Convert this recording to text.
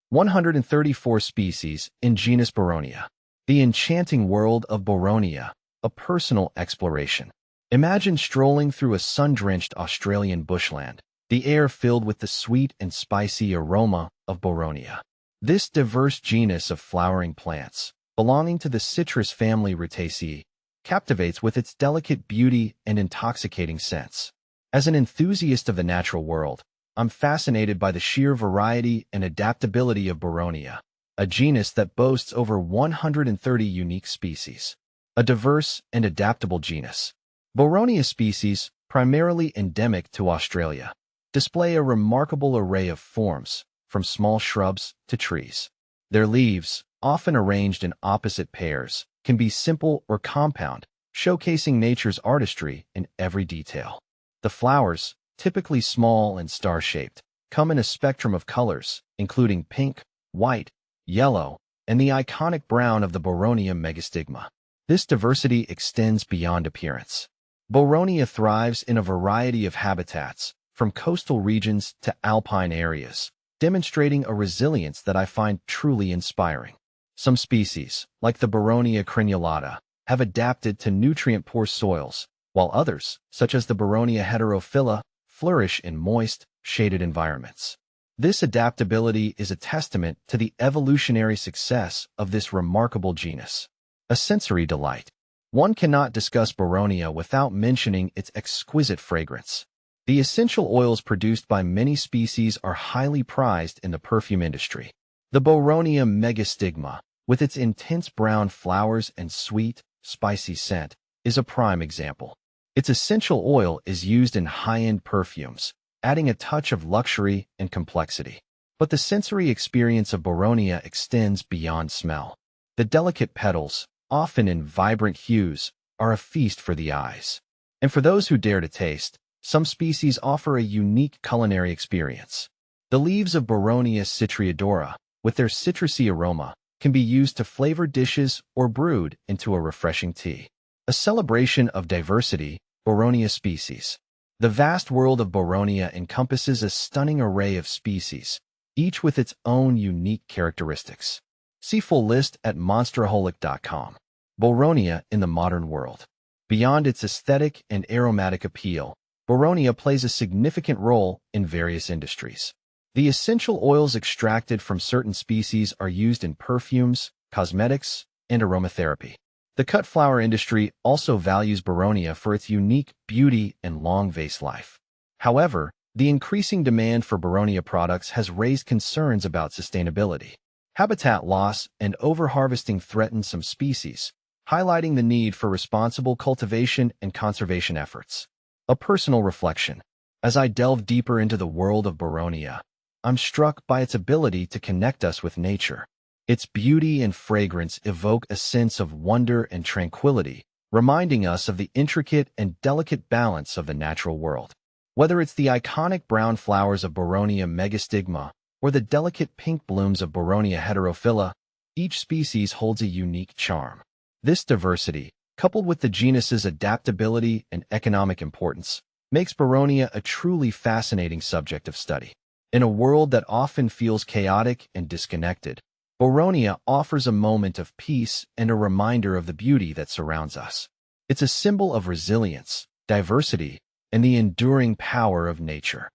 134 species in genus Boronia. The enchanting world of Boronia, a personal exploration. Imagine strolling through a sun-drenched Australian bushland, the air filled with the sweet and spicy aroma of Boronia. This diverse genus of flowering plants, belonging to the citrus family Rutaceae, captivates with its delicate beauty and intoxicating scents. As an enthusiast of the natural world, I'm fascinated by the sheer variety and adaptability of Boronia, a genus that boasts over 130 unique species. A diverse and adaptable genus. Boronia species, primarily endemic to Australia, display a remarkable array of forms, from small shrubs to trees. Their leaves, often arranged in opposite pairs, can be simple or compound, showcasing nature's artistry in every detail. The flowers, typically small and star-shaped, come in a spectrum of colors, including pink, white, yellow, and the iconic brown of the Boronia megastigma. This diversity extends beyond appearance. Boronia thrives in a variety of habitats, from coastal regions to alpine areas, demonstrating a resilience that I find truly inspiring. Some species, like the Boronia crenulata, have adapted to nutrient-poor soils, while others, such as the Boronia heterophylla, flourish in moist, shaded environments. This adaptability is a testament to the evolutionary success of this remarkable genus. A sensory delight. One cannot discuss Boronia without mentioning its exquisite fragrance. The essential oils produced by many species are highly prized in the perfume industry. The Boronia megastigma, with its intense brown flowers and sweet, spicy scent, is a prime example. Its essential oil is used in high-end perfumes, adding a touch of luxury and complexity. But the sensory experience of Boronia extends beyond smell. The delicate petals, often in vibrant hues, are a feast for the eyes. And for those who dare to taste, some species offer a unique culinary experience. The leaves of Boronia citriodora, with their citrusy aroma, can be used to flavor dishes or brewed into a refreshing tea. A celebration of diversity, Boronia species. The vast world of Boronia encompasses a stunning array of species, each with its own unique characteristics. See full list at monsteraholic.com. Boronia in the modern world. Beyond its aesthetic and aromatic appeal, Boronia plays a significant role in various industries. The essential oils extracted from certain species are used in perfumes, cosmetics, and aromatherapy. The cut flower industry also values Boronia for its unique beauty and long vase life. However, the increasing demand for Boronia products has raised concerns about sustainability. Habitat loss and overharvesting threaten some species, highlighting the need for responsible cultivation and conservation efforts. A personal reflection. As I delve deeper into the world of Boronia, I'm struck by its ability to connect us with nature. Its beauty and fragrance evoke a sense of wonder and tranquility, reminding us of the intricate and delicate balance of the natural world. Whether it's the iconic brown flowers of Boronia megastigma or the delicate pink blooms of Boronia heterophylla, each species holds a unique charm. This diversity, coupled with the genus's adaptability and economic importance, makes Boronia a truly fascinating subject of study. In a world that often feels chaotic and disconnected, Boronia offers a moment of peace and a reminder of the beauty that surrounds us. It's a symbol of resilience, diversity, and the enduring power of nature.